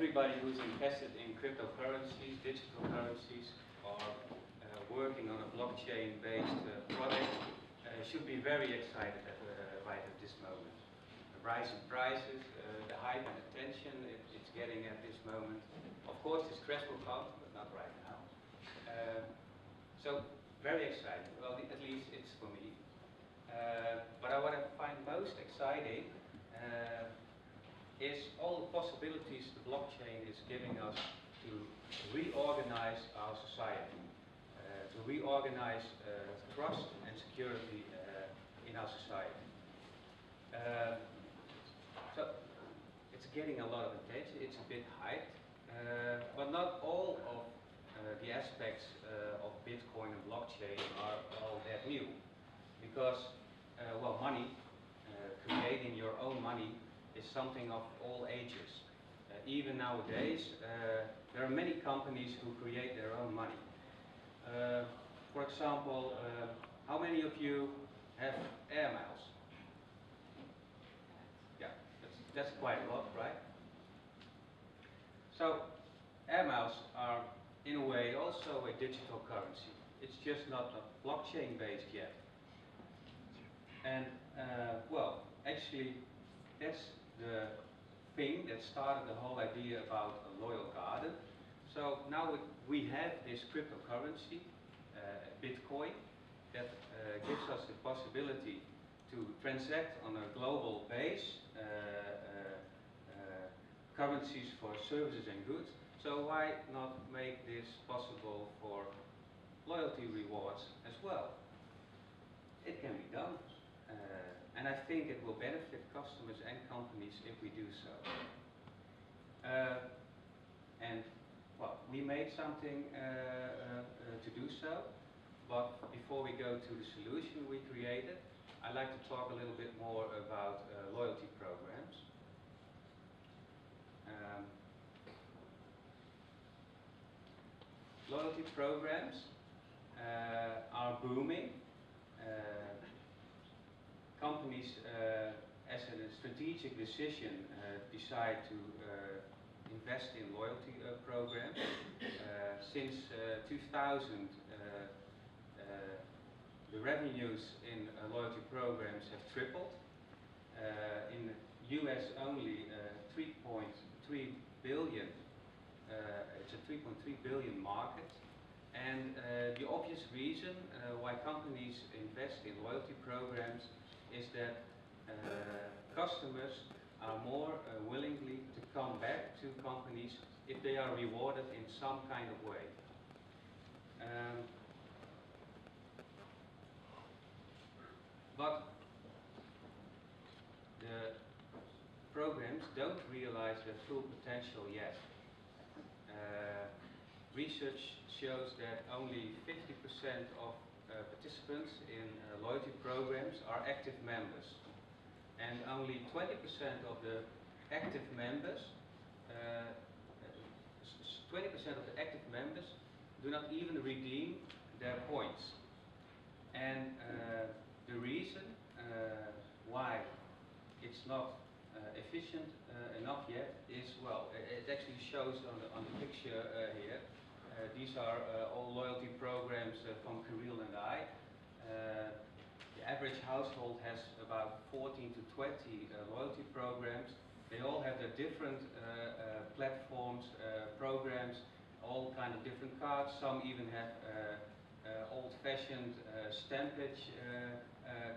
Everybody who's invested in cryptocurrencies, digital currencies, or working on a blockchain-based product should be very excited right at this moment. The rise in prices, the hype and attention it's getting at this moment. Of course, this crash will come, but not right now. So, very exciting. Well, at least it's for me. But what I find most exciting is all the possibilities the blockchain is giving us to reorganize our society, to reorganize trust and security in our society. So it's getting a lot of attention, it's a bit hyped, but not all of the aspects of Bitcoin and blockchain are all that new. Because, well, money, creating your own money, is something of all ages. Even nowadays, there are many companies who create their own money. For example, how many of you have air miles? Yeah, that's quite a lot, right? So, air miles are, in a way, also a digital currency. It's just not blockchain-based yet. And, well, actually, that's the thing that started the whole idea about a loyal garden. So now we have this cryptocurrency, Bitcoin, that gives us the possibility to transact on a global base currencies for services and goods. So why not make this possible for loyalty rewards as well? It can be done. And I think it will benefit customers and companies if we do so. And, well, we made something to do so, but before we go to the solution we created, I'd like to talk a little bit more about loyalty programs. Loyalty programs are booming. Companies, as a strategic decision, decide to invest in loyalty programs. Since 2000, the revenues in loyalty programs have tripled. In the US only, 3.3 billion. It's a 3.3 billion market. And the obvious reason why companies invest in loyalty programs is that customers are more willingly to come back to companies if they are rewarded in some kind of way. But the programs don't realize their full potential yet. Research shows that only 50% of participants in loyalty programs are active members, and only 20% of the active members, 20% of the active members do not even redeem their points. And the reason why it's not efficient enough yet is, well, it actually shows on the picture here. These are all loyalty programs from Kiril and I. The average household has about 14 to 20 loyalty programs. They all have their different platforms, programs, all kind of different cards. Some even have old-fashioned stampage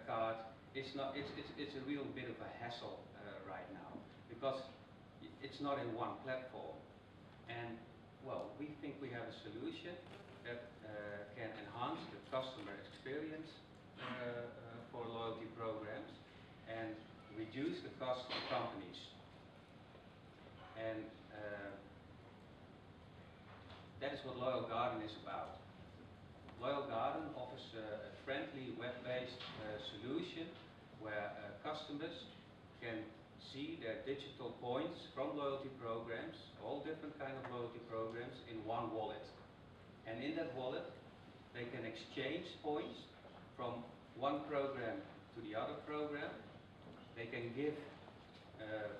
card. It's a real bit of a hassle right now because it's not in one platform. And well, we think we have a solution that can enhance the customer experience for loyalty programs and reduce the cost for companies. what Loyal Garden is about. Loyal Garden offers a friendly web-based solution where customers can see their digital points from loyalty programs, all different kind of loyalty programs, in one wallet. And in that wallet, they can exchange points from one program to the other program. They can give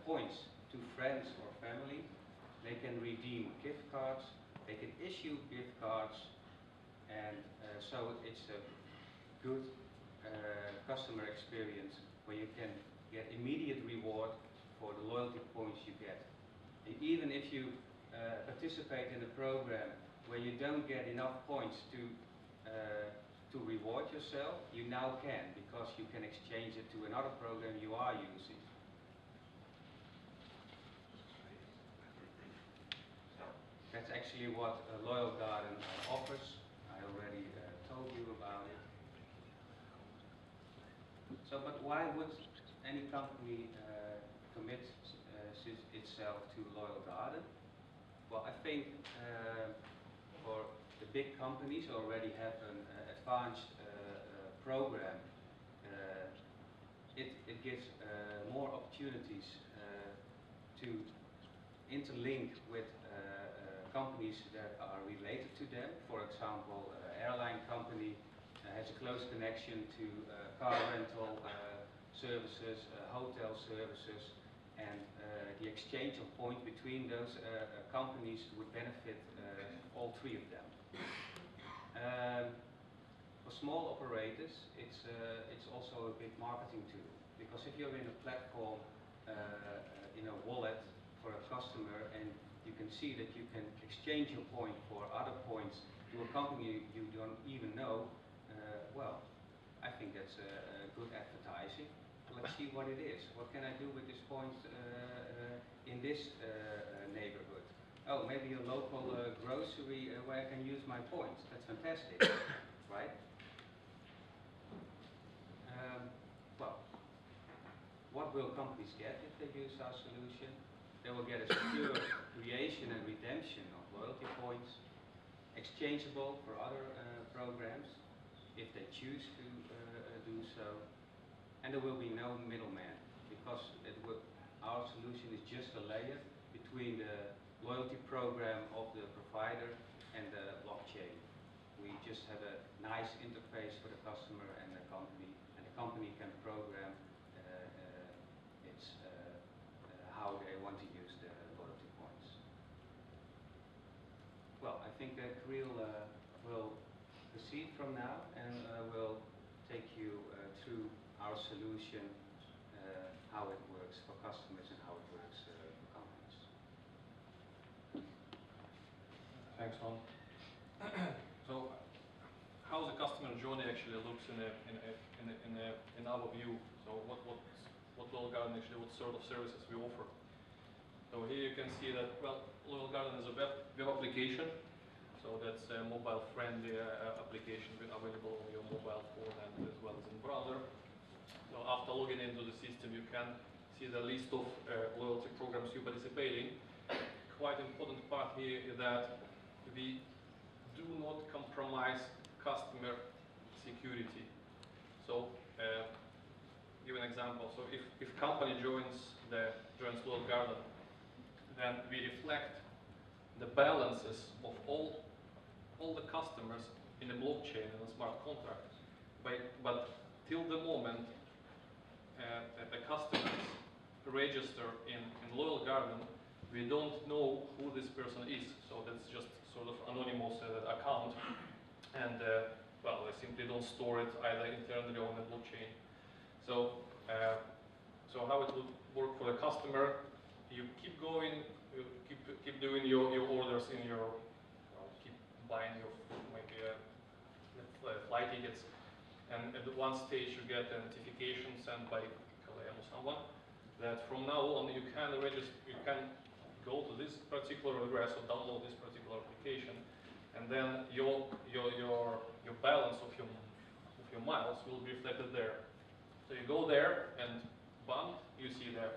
points to friends or family. They can redeem gift cards. They can issue gift cards. And so it's a good customer experience where you can get immediate reward for the loyalty points you get. And even if you participate in a program where you don't get enough points to reward yourself, you now can, because you can exchange it to another program you are using. That's actually what Loyal Garden offers. I already told you about it. So, but why would any company commit itself to Loyal Garden? Well, I think for the big companies already have an advanced program. It gives more opportunities to interlink with companies that are related to them. For example, airline company has a close connection to car rental services, hotel services, and the exchange of points between those companies would benefit all three of them. For small operators, it's also a big marketing tool, because if you're in a platform, in a wallet for a customer, and you can see that you can exchange your point for other points to a company you don't even know, well, I think that's a good advertising. Let's see what it is. What can I do with this point in this neighborhood? Oh, maybe a local grocery where I can use my points. That's fantastic, right? Well, what will companies get if they use our solution? They will get a secure creation and redemption of loyalty points, exchangeable for other programs if they choose to do so. And there will be no middleman, because our solution is just a layer between the loyalty program of the provider and the blockchain. We just have a nice interface for the customer and the company can program how they want to use the loyalty points. Well, I think that Kiril will proceed from now and will take you through our solution, how it works for customers and how it works for companies. Thanks, Ron. So, how the customer journey actually looks in our view? So, what Loyal Garden actually, what sort of services we offer? So here you can see that, well, Loyal Garden is a web application. So that's a mobile-friendly application available on your mobile phone and as well as in browser. So after logging into the system, you can see the list of loyalty programs you participate in. Quite important part here is that we do not compromise customer security. So give an example. So if company joins Loyal Garden, then we reflect the balances of all the customers in a blockchain and a smart contract. But till the moment the customers register in Loyal Garden, we don't know who this person is. So that's just sort of anonymous account, and well, they simply don't store it either internally or on the blockchain. So how it would work for the customer? You keep going, you keep doing your orders in your, keep buying your maybe flight tickets, and at one stage you get a notification sent by Kiril or someone that from now on you can register, you can go to this particular address or download this particular application, and then your balance of your miles will be reflected there. So you go there and bam, you see the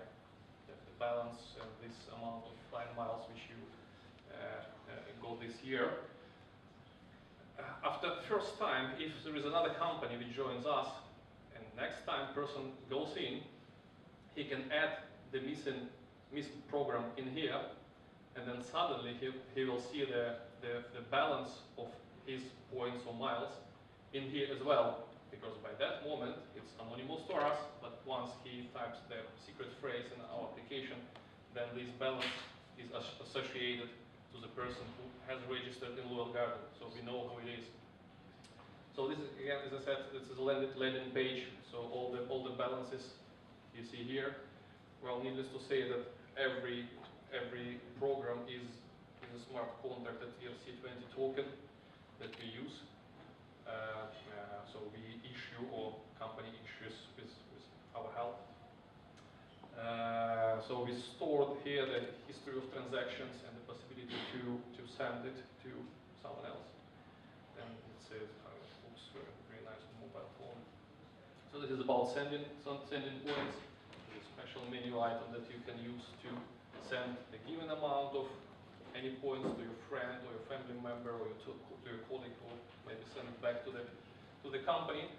balance and this amount of flight miles which you got this year. after the first time, if there is another company which joins us, and next time person goes in, he can add the missing program in here, and then suddenly he will see the balance of his points or miles in here as well, because by that moment it's anonymous to us, but once he types the secret phrase in our application, then this balance is associated to the person who has registered in Loyal Garden, so we know who it is. So this is, again, as I said, this is a landing page, so all the balances you see here. Well, needless to say that every program is a smart contract at ERC20 token that we use. So we issue, or company issues with our help. So we stored here the history of transactions and the possibility to send it to someone else. And it says how it looks very nice on mobile phone. So this is about sending points. There's a special menu item that you can use to send a given amount of any points to your friend or your family member or to your colleague, or maybe send it back to the company.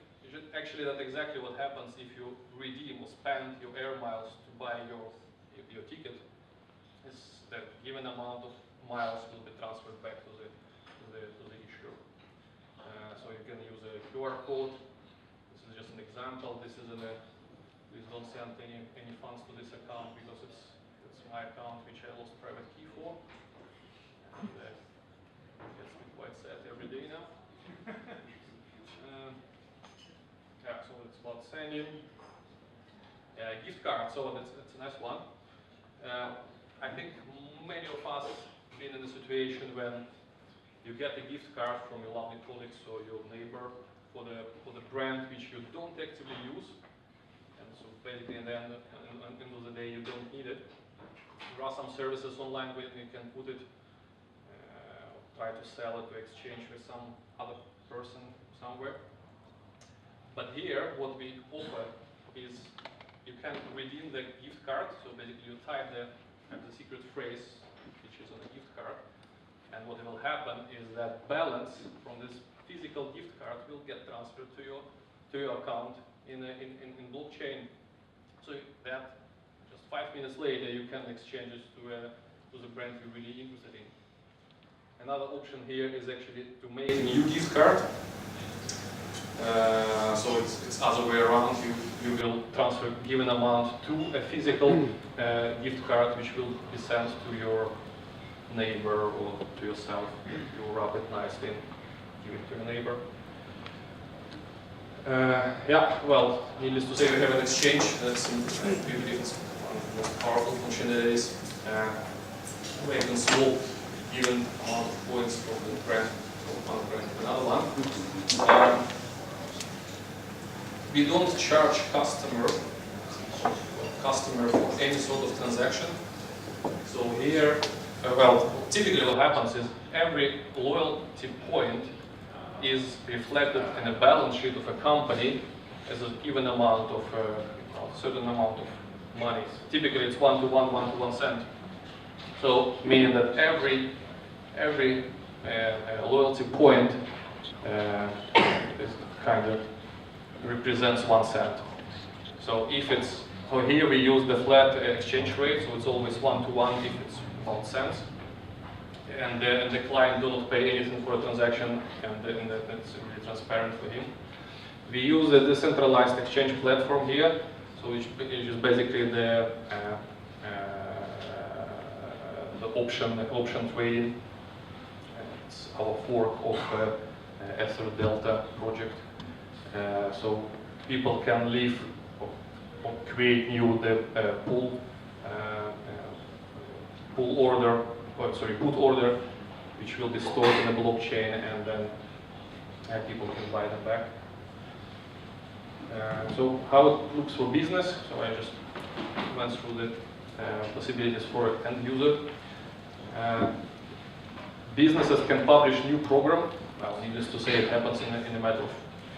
Actually, that's exactly what happens if you redeem or spend your air miles to buy your ticket. Is that given amount of miles will be transferred back to the issuer. So you can use a QR code. This is just an example. This is please don't send any funds to this account because it's my account which I lost private key for. And it gets me quite sad every day now. Yeah, so it's about sending. Gift card, so that's a nice one. I think many of us been in a situation when you get a gift card from your lovely colleagues or your neighbor for the brand which you don't actively use, and so basically at the end of the day you don't need it. There are some services online where you can put it, try to sell it, to exchange with some other person somewhere. But here, what we offer is you can redeem the gift card. So basically, you type the secret phrase, which is on the gift card, and what will happen is that balance from this physical gift card will get transferred to your account in blockchain. So that just 5 minutes later, you can exchange it to the brand you're really interested in. Another option here is actually to make a new gift card. So it's other way around. You will transfer given amount to a physical gift card, which will be sent to your neighbor or to yourself. You wrap it nicely and give it to your neighbor. Yeah, well, needless to say, we have an exchange. That's one of the most powerful functionalities. We can swap given amount of points from the brand from one brand to another one. We don't charge customer for any sort of transaction. So here, well, typically what happens is every loyalty point is reflected in a balance sheet of a company as a given amount of a certain amount of money. Typically, it's 1 to 1 cent. So meaning that every loyalty point is kind of represents 1 cent. So if it's, so here we use the flat exchange rate, so it's always 1 to 1 if it's 1 cent. And the client do not pay anything for a transaction, and that's really transparent for him. We use a decentralized exchange platform here, so which is basically the option trading. It's our fork of Ether Delta project. So people can leave or create new put order, which will be stored in the blockchain, and then people can buy them back. So how it looks for business? So I just went through the possibilities for end user. Businesses can publish new program. Well, needless to say, it happens in a matter of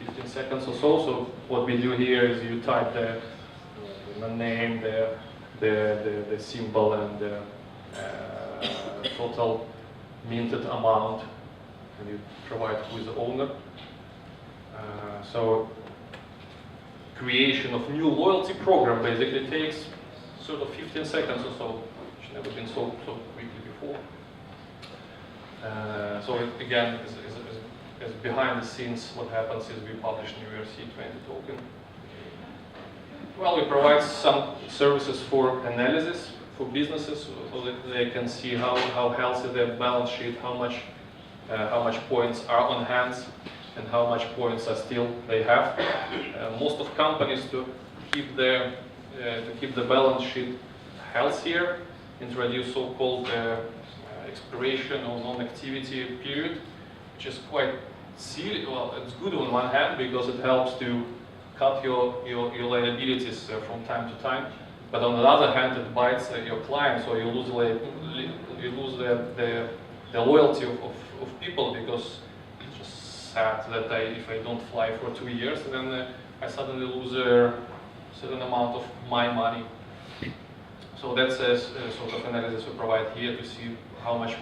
15 seconds or so. So what we do here is you type the name, the symbol, and the total minted amount when you provide who is the owner. So creation of new loyalty program basically takes sort of 15 seconds or so, which never been so quickly before. So it, again, is behind the scenes. What happens is we publish new ERC20 token. Well, we provide some services for analysis for businesses, so that they can see how healthy their balance sheet, how much points are on hands, and how much points are still they have. Most of companies to keep the balance sheet healthier introduce so-called expiration or non-activity period, which is quite serious. Well, it's good on one hand because it helps to cut your liabilities from time to time, but on the other hand, it bites your clients, so you lose the loyalty of people, because it's just sad that if I don't fly for 2 years, then I suddenly lose a certain amount of my money. So that's a sort of analysis we provide here to see how much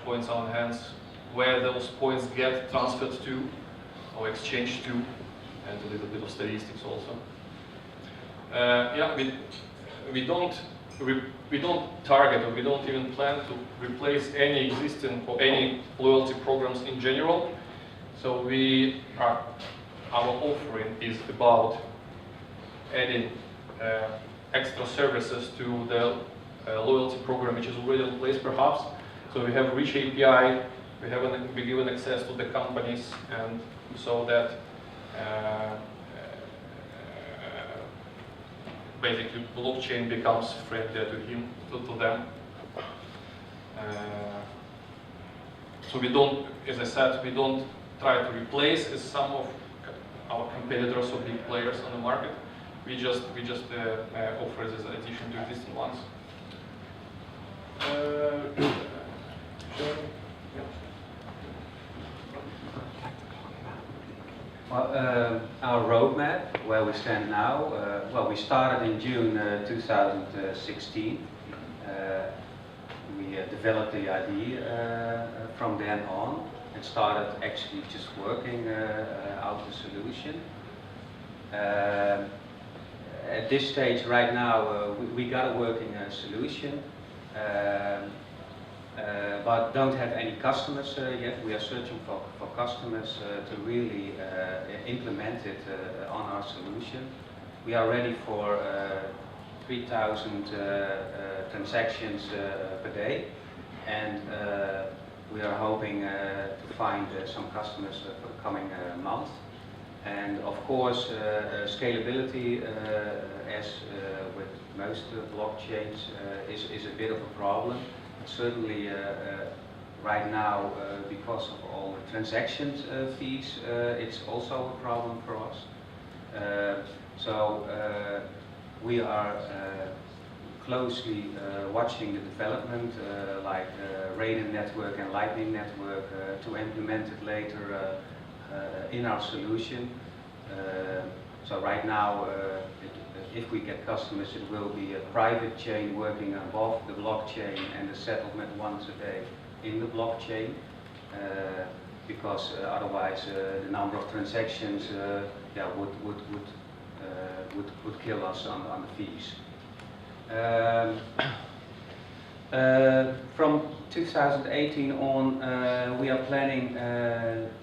points are on hands, where those points get transferred to or exchanged to, and a little bit of statistics also. Yeah, we don't target, or we don't even plan to replace any existing or any loyalty programs in general. So our offering is about adding extra services to the loyalty program, which is already in place perhaps. So we have rich API, we given access to the companies, and so that basically blockchain becomes friendlier to them. So we don't, as I said, we don't try to replace some of our competitors or big players on the market. We just offer this addition to existing ones. Well, our roadmap, where we stand now, well, we started in June 2016. We developed the idea from then on and started actually just working out the solution. At this stage right now, we got a working solution, but don't have any customers yet. We are searching for customers to really implement it on our solution. We are ready for 3,000 transactions per day, and we are hoping to find some customers for the coming month. And of course, scalability, as with most blockchains, is a bit of a problem. Certainly, right now, because of all the transactions fees, it's also a problem for us. So we are closely watching the development, like Raiden network and Lightning network, to implement it later in our solution. So right now, if we get customers, it will be a private chain working above the blockchain and the settlement once a day in the blockchain, because otherwise the number of transactions would kill us on the fees. From 2018 on, we are planning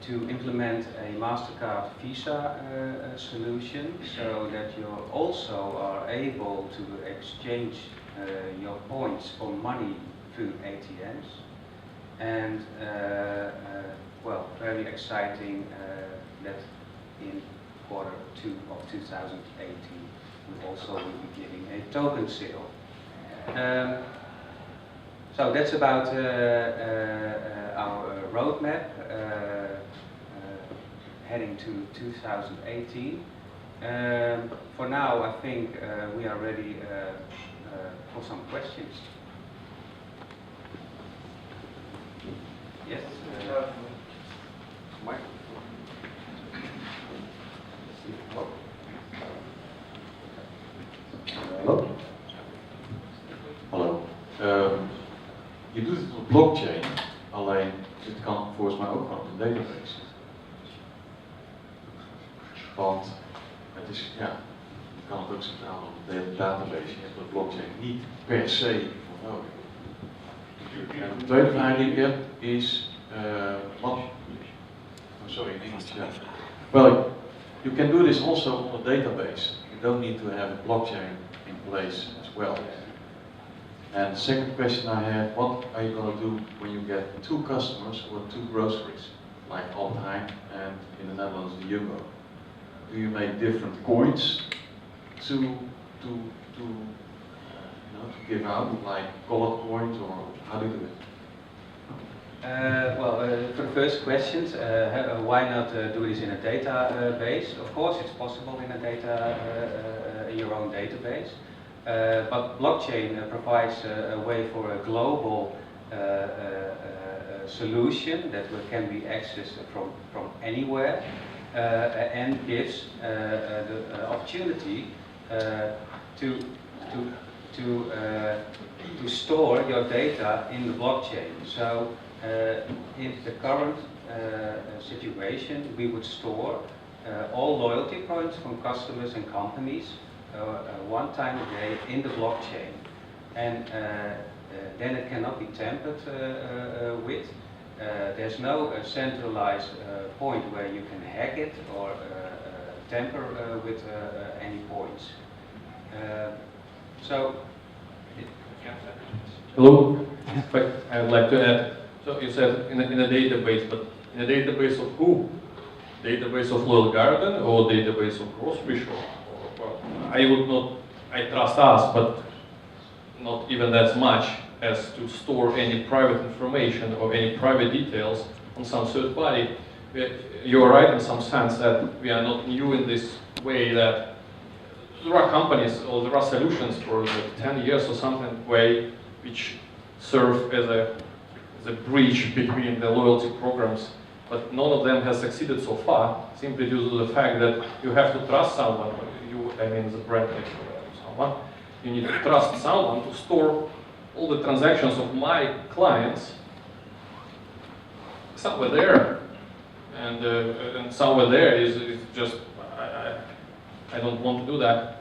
to implement a MasterCard Visa solution, so that you also are able to exchange your points for money through ATMs. And well, very exciting that in Q2 of 2018 we also will be giving a token sale. So that's about our roadmap heading to 2018. For now, I think we are ready for some questions. Yes? Hello? Hello. You do this with blockchain. alleen het kan volgens mij ook gewoon op een database. Want het is, ja, je kan het ook centraal op een database. Je hebt de blockchain niet per se voor nodig. En de tweede vraag die ik heb is, sorry, in English. Yeah. Well, you can do this also on a database. You don't need to have a blockchain in place as well. And the second question I have, what are you going to do when you get two customers or two groceries, like Albert Heijn and in the Netherlands the Jumbo? Do you make different coins to give out, like colored coins, or how do you do it? For the first questions, why not do this in a database? Of course, it's possible in a in your own database, but blockchain provides a way for a global solution that can be accessed from anywhere, and gives the opportunity to store your data in the blockchain. So in the current situation, we would store all loyalty points from customers and companies one time a day in the blockchain, and then it cannot be tampered with. There's no centralized point where you can hack it or tamper with any points. Hello. In fact, I'd like to add. So you said in a database, but in a database of who? Database of Little Garden or database of grocery shop? Well, I trust us, but not even that much as to store any private information or any private details on some third party. You're right in some sense that we are not new in this way, that there are companies or there are solutions for like 10 years or something which serve as a bridge between the loyalty programs, but none of them has succeeded so far, simply due to the fact that you have to trust someone. The brand someone. You need to trust someone to store all the transactions of my clients somewhere there, and somewhere there is just I don't want to do that.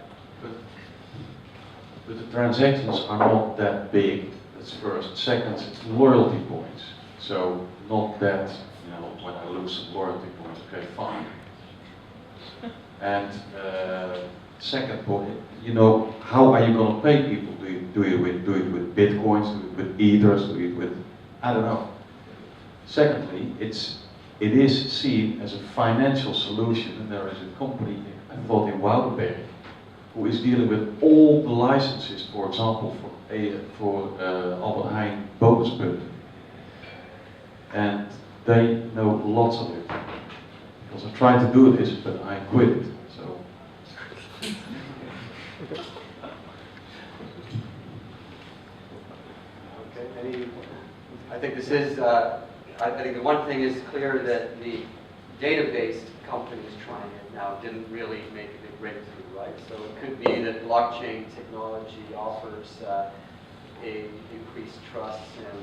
But the transactions are not that big. That's first. Second, it's loyalty points. So not that, when I lose some loyalty points, okay, fine. And second point, how are you going to pay people? Do it with bitcoins? Do it with ethers? Do it with, I don't know. Secondly, it is seen as a financial solution, and there is a company, I thought in Woudenberg, who is dealing with all the licenses, for example, for Albert Heijn bonus punten. And they know lots of it. Because I tried to do this, but I quit it. So. Okay. I think this is. I think the one thing is clear that the database companies trying it now didn't really make a big breakthrough, right? So it could be that blockchain technology offers a increased trust and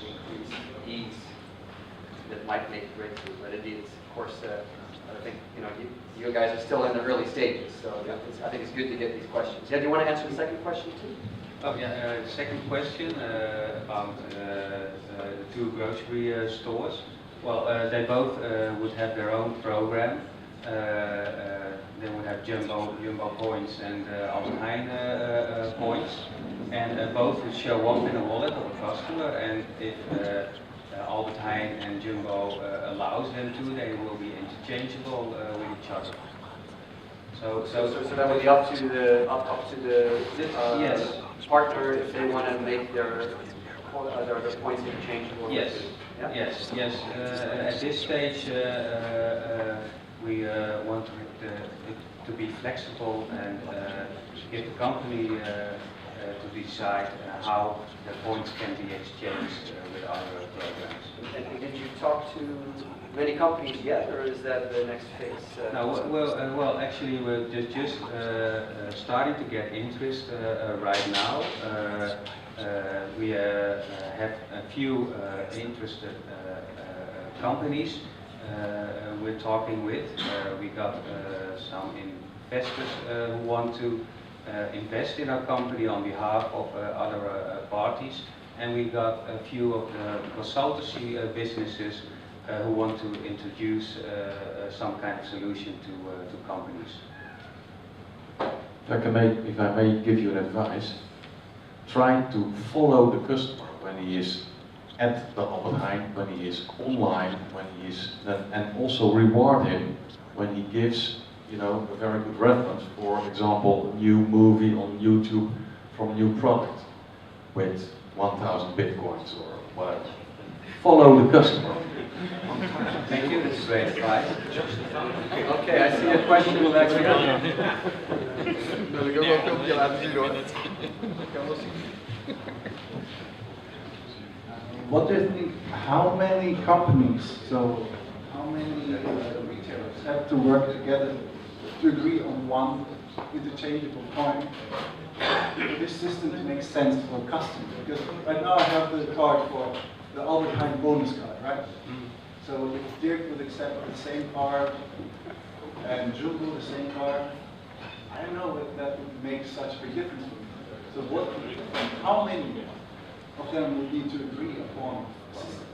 increased ease that might make a breakthrough. But it is, of course, I think you guys are still in the early stages, so I think it's good to get these questions. Yeah, do you want to answer the second question too? Oh yeah, the second question about the two grocery stores. Well, they both would have their own program. They would have Jumbo points and Albert Heijn points, and both would show up in a wallet of a customer. And if Albert Heijn and Jumbo allows them to, they will be interchangeable with each other. So that would be up to the yes. partner if they want to make their points interchangeable. Yes. Yeah? Yes. At this stage, we want it to be flexible and give the company to decide how the points can be exchanged with other programs. And did you talk to many companies yet, or is that the next phase? No, well, actually, we're just starting to get interest right now. We have a few interested companies we're talking with. We got some investors who want to invest in our company on behalf of other parties, and we got a few of the consultancy businesses who want to introduce some kind of solution to companies. If I may give you an advice, try to follow the customer when he is at the Albert Heijn, when he is online, when he is, and also reward him when he gives, you know, a very good reference. For example, a new movie on YouTube from a new product with 1,000 bitcoins or whatever. Follow the customer. Thank you, that's great advice. Okay, I see a question in the back here. Wil ik ook wel een filmpje laten zien hoor. What do you think, how many companies, so how many retailers have to work together to agree on one interchangeable coin for this system to make sense for a customer? Because right now I have the card for the Albert Heijn bonus card, right? So if Dirk would accept the same card and Jules the same card, I don't know if that would make such a big difference for me. So how many of them would need to agree upon a system?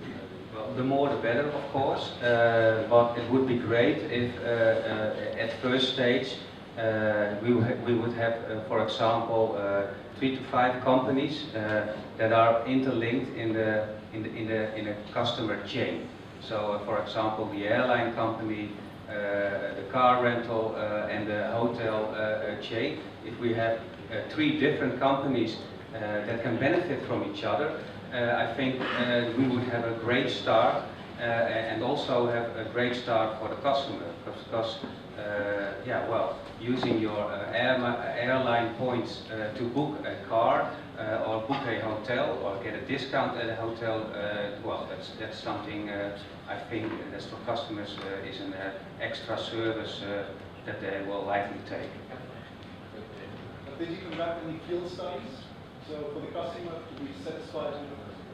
Well, the more the better, of course, but it would be great if at first stage we would have, for example, 3 to 5 companies that are interlinked in a customer chain. So, for example, the airline company, the car rental, and the hotel chain. If we have 3 different companies that can benefit from each other, I think we would have a great start and also have a great start for the customer, because yeah, well, using your airline points to book a car or book a hotel or get a discount at a hotel, well, that's something I think that's for customers is an extra service that they will likely take. Did you conduct any field studies? So for the customer to be satisfied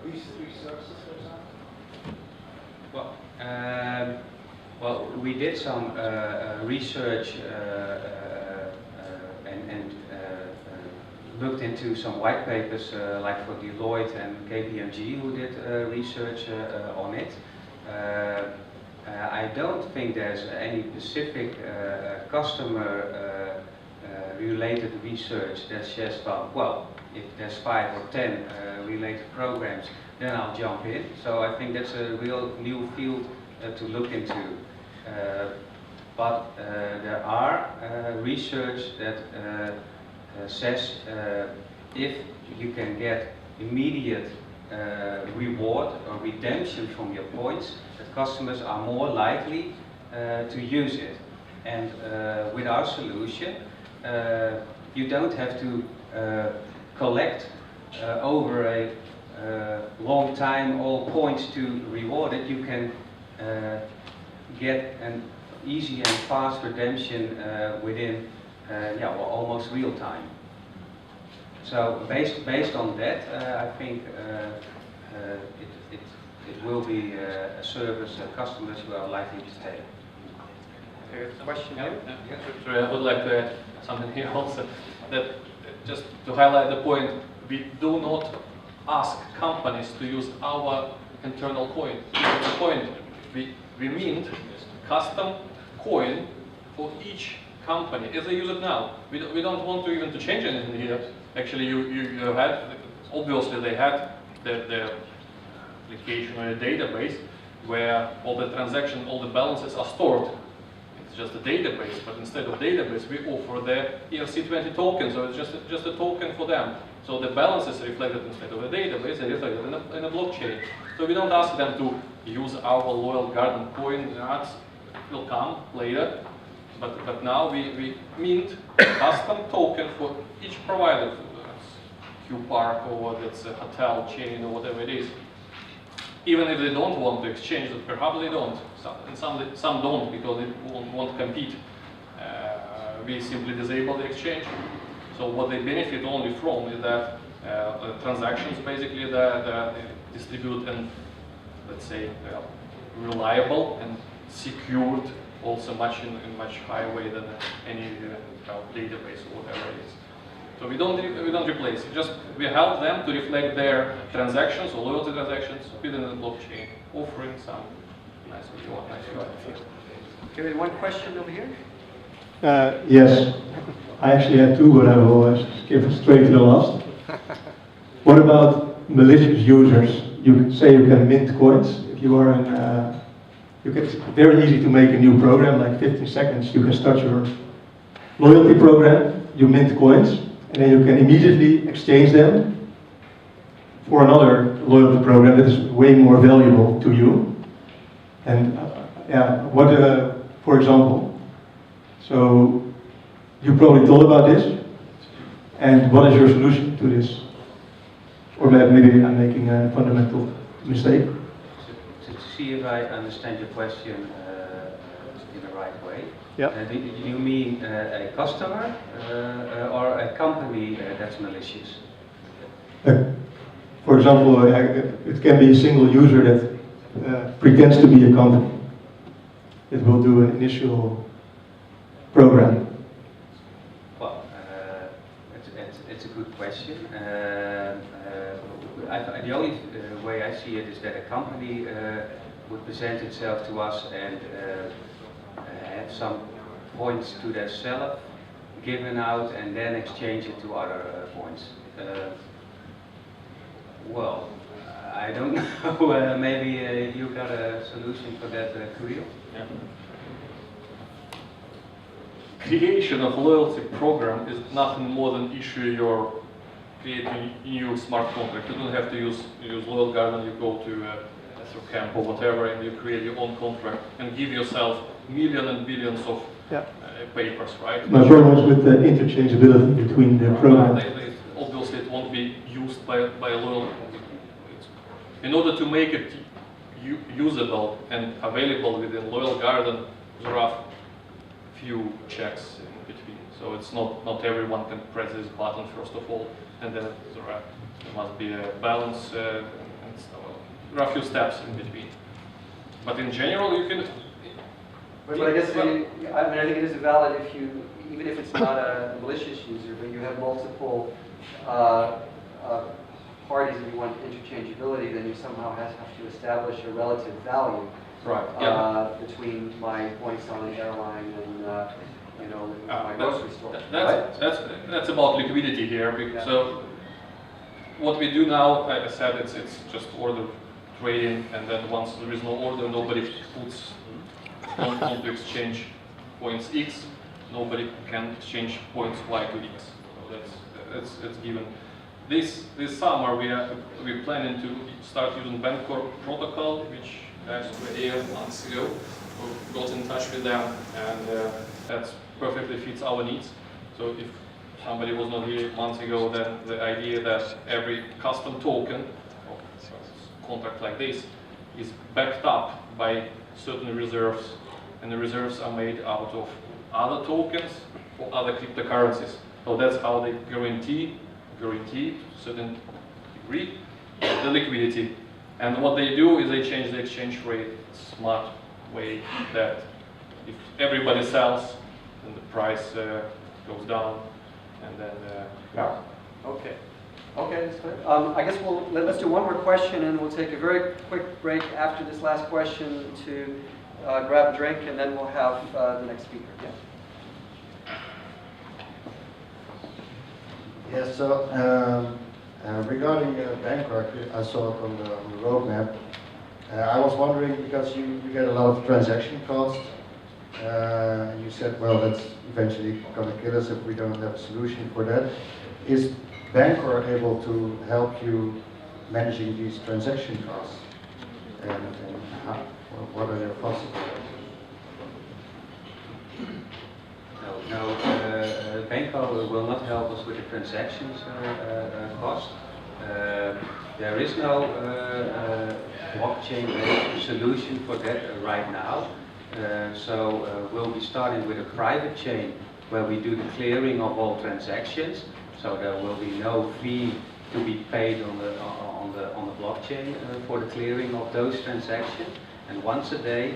with these 3 services, for example? Well, we did some research and looked into some white papers like for Deloitte and KPMG who did research on it. I don't think there's any specific customer related research that says, well, if there's 5 or 10 related programs, then I'll jump in. So I think that's a real new field to look into. But there are research that says if you can get immediate reward or redemption from your points, that customers are more likely to use it. And with our solution, you don't have to collect over a long time all points to reward it. You can get an easy and fast redemption within yeah, well, almost real time. So based on that, I think it will be a service that customers who are likely to take. There's a question here. Sorry, I would like to add something here also, that just to highlight the point, we do not ask companies to use our internal coin. That's the point. We mint custom coin for each company as they use it now. We don't want to even to change anything here. Actually, you had, obviously they had their application or a database where all the transactions, all the balances are stored. It's just a database, but instead of database, we offer the ERC20 token, so it's just a token for them. So the balance is reflected instead of a database, and reflected in a blockchain. So we don't ask them to use our loyal garden coin. That will come later. But now we mint a custom token for each provider. Q Park or that's a hotel chain or whatever it is. Even if they don't want to exchange it, perhaps they don't, and some don't because they won't compete. We simply disable the exchange. So what they benefit only from is that transactions basically that distribute and, let's say, reliable and secured also in much higher way than any database or whatever it is. So we don't replace it. Just we help them to reflect their transactions or loyalty transactions within the blockchain, offering some nice UI. Okay, one question over here. Yes, I actually had two, but I will skip straight to the last. What about malicious users? You say you can mint coins. If you are in, it's very easy to make a new program, like 15 seconds. You can start your loyalty program, you mint coins, and then you can immediately exchange them for another loyalty program that is way more valuable to you. And for example, so you probably thought about this, and what is your solution to this? Or maybe I'm making a fundamental mistake. To see if I understand your question in the right way. Yeah. Do you mean a customer or a company that's malicious? For example, it can be a single user that pretends to be a company. It will do an initial program. Well, it's a good question. The only way I see it is that a company would present itself to us and have some points to their seller given out and then exchange it to other points. Well, I don't know. Maybe you got a solution for that, Kiril? Yeah. Creation of loyalty program is nothing more than create a new smart contract. You don't have to use Loyal Garden. You go to camp or whatever, and you create your own contract and give yourself millions and billions of papers, right? My problem is with the interchangeability between the programs. Obviously, it won't be used by a loyal. In order to make it usable and available within Loyal Garden, there are few checks in between. So it's not everyone can press this button first of all, and then there must be a balance. And so there are a few steps in between. But in general, you can. But I guess I think it is valid if you, even if it's not a malicious user, but you have multiple parties and you want interchangeability, then you somehow have to establish a relative value between my points on an airline and my grocery store. That's about liquidity here. So what we do now, like I said, it's just order trading, and then once there is no order, nobody puts on to exchange points X, nobody can exchange points Y to X. So that's given. This summer we're planning to start using Bancor protocol, which guys were here months ago. We got in touch with them, and that perfectly fits our needs. So if somebody was not here months ago, then the idea that every custom token or contract like this is backed up by certain reserves, and the reserves are made out of other tokens or other cryptocurrencies. So that's how they guarantee to a certain degree the liquidity. And what they do is they change the exchange rate smart way that if everybody sells, then the price goes down, and then Okay, that's clear. I guess let's do one more question, and we'll take a very quick break after this last question to grab a drink, and then we'll have the next speaker. Yeah. Yes, so regarding Bancor, I saw it on the roadmap. I was wondering, because you get a lot of transaction costs, and you said, well, that's eventually going to kill us if we don't have a solution for that. Is Bancor able to help you managing these transaction costs? And what are your thoughts about that? No, Banco will not help us with the transactions cost. There is no blockchain-based solution for that right now. So we'll be starting with a private chain where we do the clearing of all transactions. So there will be no fee to be paid on the blockchain for the clearing of those transactions. And once a day,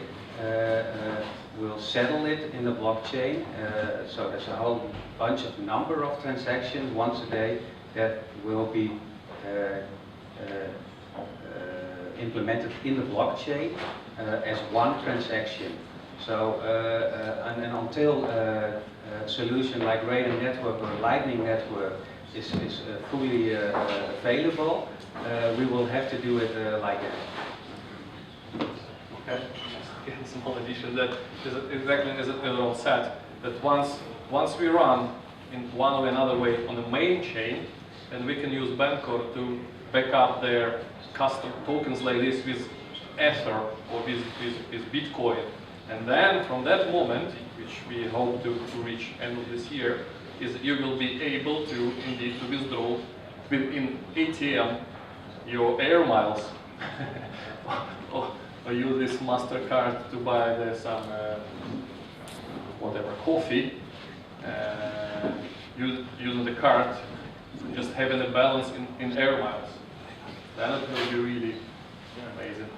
we'll settle it in the blockchain. So there's a whole bunch of number of transactions once a day that will be implemented in the blockchain as one transaction. So and then until a solution like Radon Network or Lightning Network is fully available, we will have to do it like that. Okay. A small addition that is exactly as Ron said, that once we run in one or another way on the main chain, then we can use Bancor to back up their custom tokens like this with Ether or with Bitcoin. And then from that moment, which we hope to reach end of this year, is you will be able to indeed to withdraw within ATM your air miles or use this MasterCard to buy some whatever coffee, using the card, just having a balance in air miles. Then it will be really amazing.